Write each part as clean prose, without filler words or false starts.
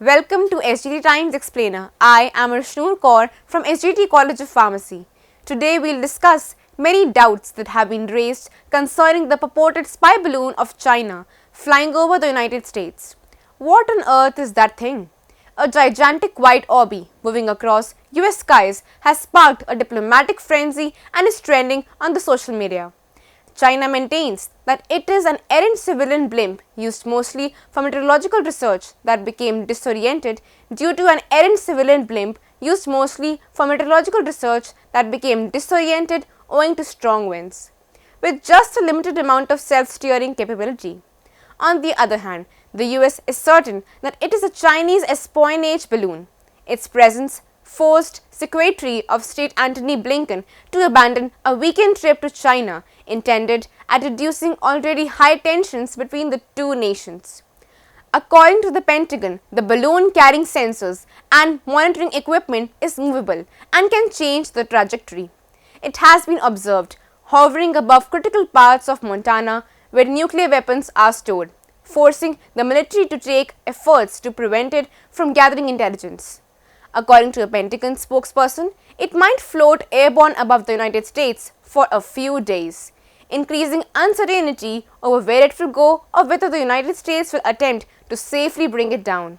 Welcome to SGT Times Explainer. I am Arshnur Kaur from SGT College of Pharmacy. Today we'll discuss many doubts that have been raised concerning the purported spy balloon of China flying over the United States. What on earth is that thing? A gigantic white orb moving across US skies has sparked a diplomatic frenzy and is trending on the social media. China maintains that it is an errant civilian blimp used mostly for meteorological research that became disoriented due to an errant civilian blimp used mostly for meteorological research that became disoriented owing to strong winds, with just a limited amount of self-steering capability. On the other hand, the US is certain that it is a Chinese espionage balloon. Its presence forced Secretary of State Antony Blinken to abandon a weekend trip to China intended at reducing already high tensions between the two nations. According to the Pentagon, the balloon carrying sensors and monitoring equipment is movable and can change the trajectory. It has been observed hovering above critical parts of Montana where nuclear weapons are stored, forcing the military to take efforts to prevent it from gathering intelligence. According to a Pentagon spokesperson, it might float airborne above the United States for a few days, increasing uncertainty over where it will go or whether the United States will attempt to safely bring it down.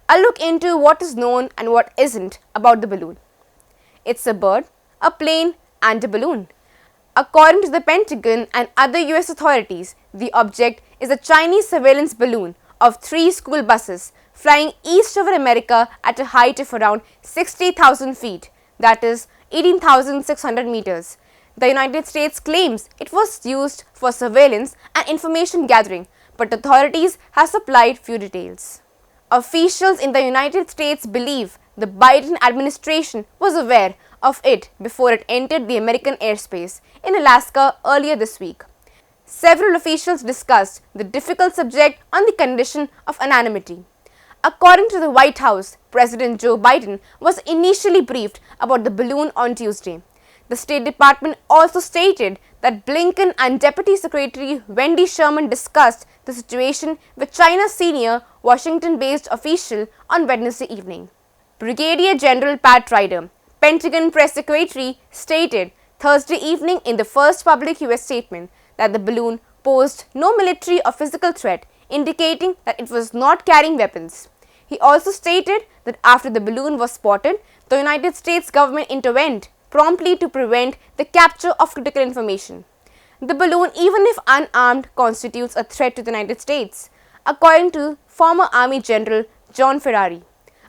A look into what is known and what isn't about the balloon. It's a bird, a plane, and a balloon. According to the Pentagon and other US authorities, the object is a Chinese surveillance balloon of 3 school buses flying east over America at a height of around 60,000 feet, that is 18,600 meters. The United States claims it was used for surveillance and information gathering, but authorities have supplied few details. Officials in the United States believe the Biden administration was aware of it before it entered the American airspace in Alaska earlier this week. Several officials discussed the difficult subject on the condition of anonymity. According to the White House, President Joe Biden was initially briefed about the balloon on Tuesday. The State Department also stated that Blinken and Deputy Secretary Wendy Sherman discussed the situation with China's senior Washington-based official on Wednesday evening. Brigadier General Pat Ryder, Pentagon Press Secretary, stated Thursday evening in the first public US statement that the balloon posed no military or physical threat, indicating that it was not carrying weapons. He also stated that after the balloon was spotted, the United States government intervened promptly to prevent the capture of critical information. The balloon, even if unarmed, constitutes a threat to the United States, according to former Army General John Ferrari,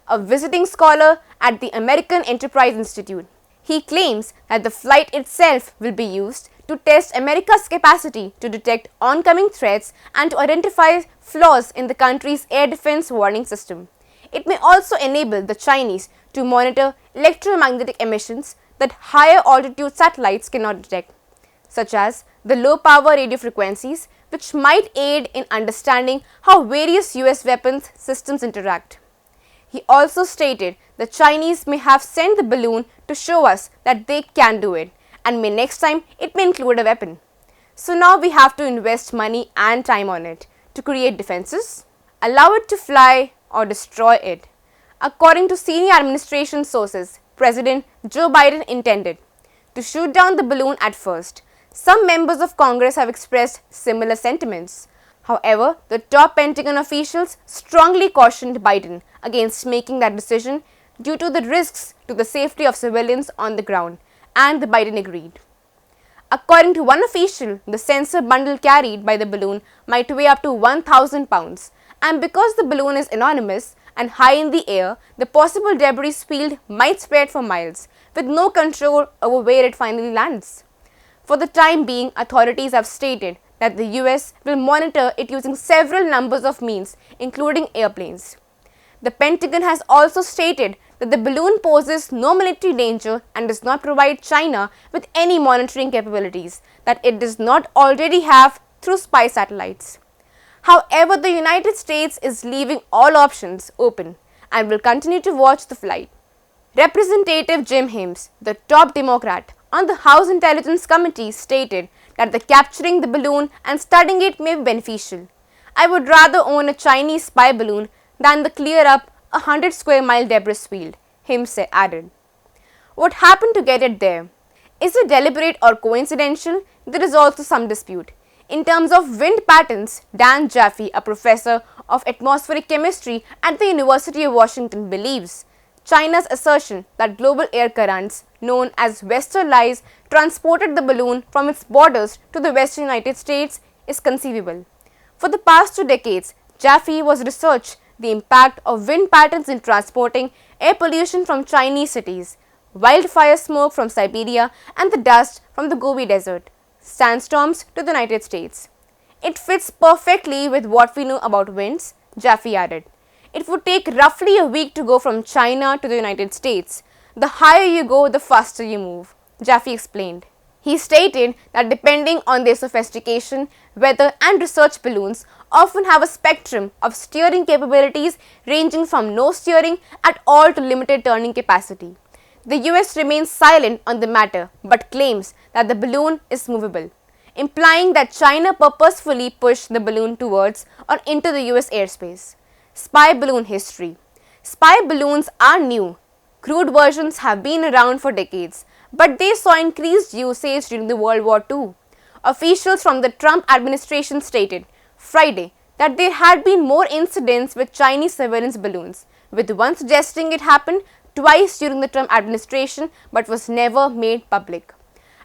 a visiting scholar at the American Enterprise Institute. He claims that the flight itself will be used to test America's capacity to detect oncoming threats and to identify flaws in the country's air defense warning system. It may also enable the Chinese to monitor electromagnetic emissions that higher altitude satellites cannot detect, such as the low power radio frequencies, which might aid in understanding how various US weapons systems interact. He also stated the Chinese may have sent the balloon to show us that they can do it, and may next time it may include a weapon. So now we have to invest money and time on it to create defenses, allow it to fly, or destroy it. According to senior administration sources, President Joe Biden intended to shoot down the balloon at first. Some members of Congress have expressed similar sentiments. However, the top Pentagon officials strongly cautioned Biden against making that decision due to the risks to the safety of civilians on the ground, and the Biden agreed. According to one official, the sensor bundle carried by the balloon might weigh up to 1,000 pounds, and because the balloon is anonymous and high in the air, the possible debris field might spread for miles, with no control over where it finally lands. For the time being, authorities have stated that the US will monitor it using several numbers of means, including airplanes. The Pentagon has also stated that the balloon poses no military danger and does not provide China with any monitoring capabilities that it does not already have through spy satellites. However, the United States is leaving all options open and will continue to watch the flight. Representative Jim Himes, the top Democrat on the House Intelligence Committee, stated that the capturing the balloon and studying it may be beneficial. I would rather own a Chinese spy balloon than the clear up 100 square mile debris field, Him added. What happened to get it there? Is it deliberate or coincidental? There is also some dispute. In terms of wind patterns, Dan Jaffe, a professor of atmospheric chemistry at the University of Washington, believes China's assertion that global air currents, known as westerlies, transported the balloon from its borders to the western United States is conceivable. For the past 2 decades, Jaffe was researching the impact of wind patterns in transporting air pollution from Chinese cities, wildfire smoke from Siberia, and the dust from the Gobi Desert, sandstorms to the United States. It fits perfectly with what we know about winds, Jaffe added. It would take roughly a week to go from China to the United States. The higher you go, the faster you move, Jaffe explained. He stated that depending on their sophistication, weather and research, balloons often have a spectrum of steering capabilities ranging from no steering at all to limited turning capacity. The US remains silent on the matter but claims that the balloon is movable, implying that China purposefully pushed the balloon towards or into the US airspace. Spy balloon history. Spy balloons are new. Crude versions have been around for decades, but they saw increased usage during the World War II. Officials from the Trump administration stated Friday that there had been more incidents with Chinese surveillance balloons, with one suggesting it happened twice during the Trump administration but was never made public.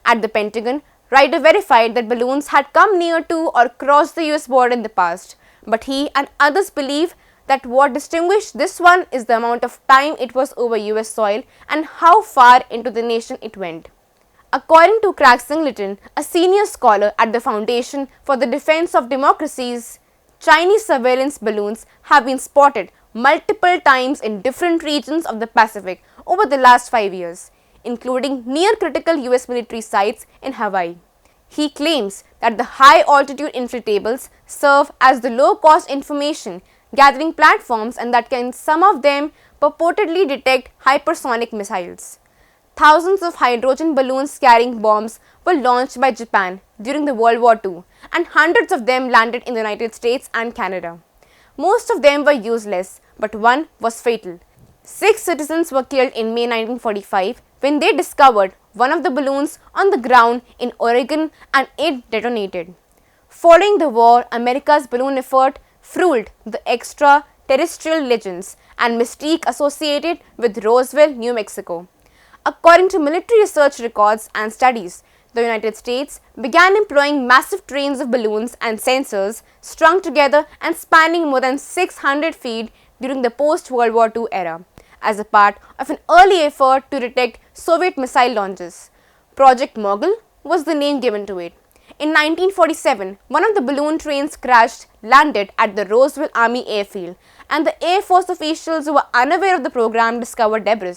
At the Pentagon, Ryder verified that balloons had come near to or crossed the US border in the past, but he and others believe that what distinguished this one is the amount of time it was over US soil and how far into the nation it went. According to Craig Singleton, a senior scholar at the Foundation for the Defense of Democracies, Chinese surveillance balloons have been spotted multiple times in different regions of the Pacific over the last 5 years, including near critical US military sites in Hawaii. He claims that the high altitude inflatables serve as the low cost information gathering platforms and that can some of them purportedly detect hypersonic missiles. Thousands of hydrogen balloons carrying bombs were launched by Japan during the World War II, and hundreds of them landed in the United States and Canada. Most of them were useless, but one was fatal. 6 citizens were killed in May 1945 when they discovered one of the balloons on the ground in Oregon and it detonated. Following the war, America's balloon effort fueled the extraterrestrial legends and mystique associated with Roswell, New Mexico. According to military research records and studies, the United States began employing massive trains of balloons and sensors strung together and spanning more than 600 feet during the post-World War II era, as a part of an early effort to detect Soviet missile launches. Project Mogul was the name given to it. In 1947, one of the balloon trains landed at the Roswell Army Airfield, and the Air Force officials who were unaware of the program discovered debris.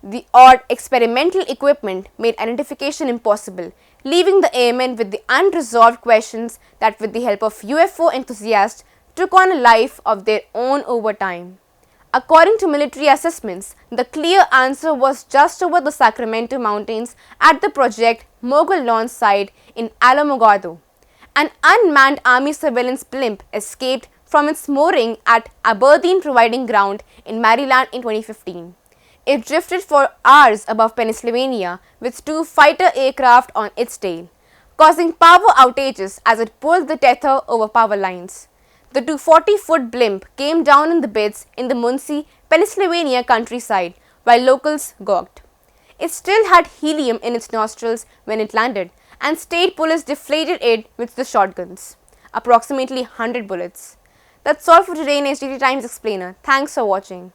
The odd experimental equipment made identification impossible, leaving the airmen with the unresolved questions that, with the help of UFO enthusiasts, took on a life of their own over time. According to military assessments, the clear answer was just over the Sacramento Mountains at the Project Mogul launch site in Alamogordo. An unmanned army surveillance blimp escaped from its mooring at Aberdeen Proving Ground in Maryland in 2015. It drifted for hours above Pennsylvania with 2 fighter aircraft on its tail, causing power outages as it pulled the tether over power lines. The 240-foot blimp came down in the bits in the Muncie, Pennsylvania countryside while locals gawked. It still had helium in its nostrils when it landed, and state police deflated it with the shotguns, approximately 100 bullets. That's all for today in SGT Times Explainer. Thanks for watching.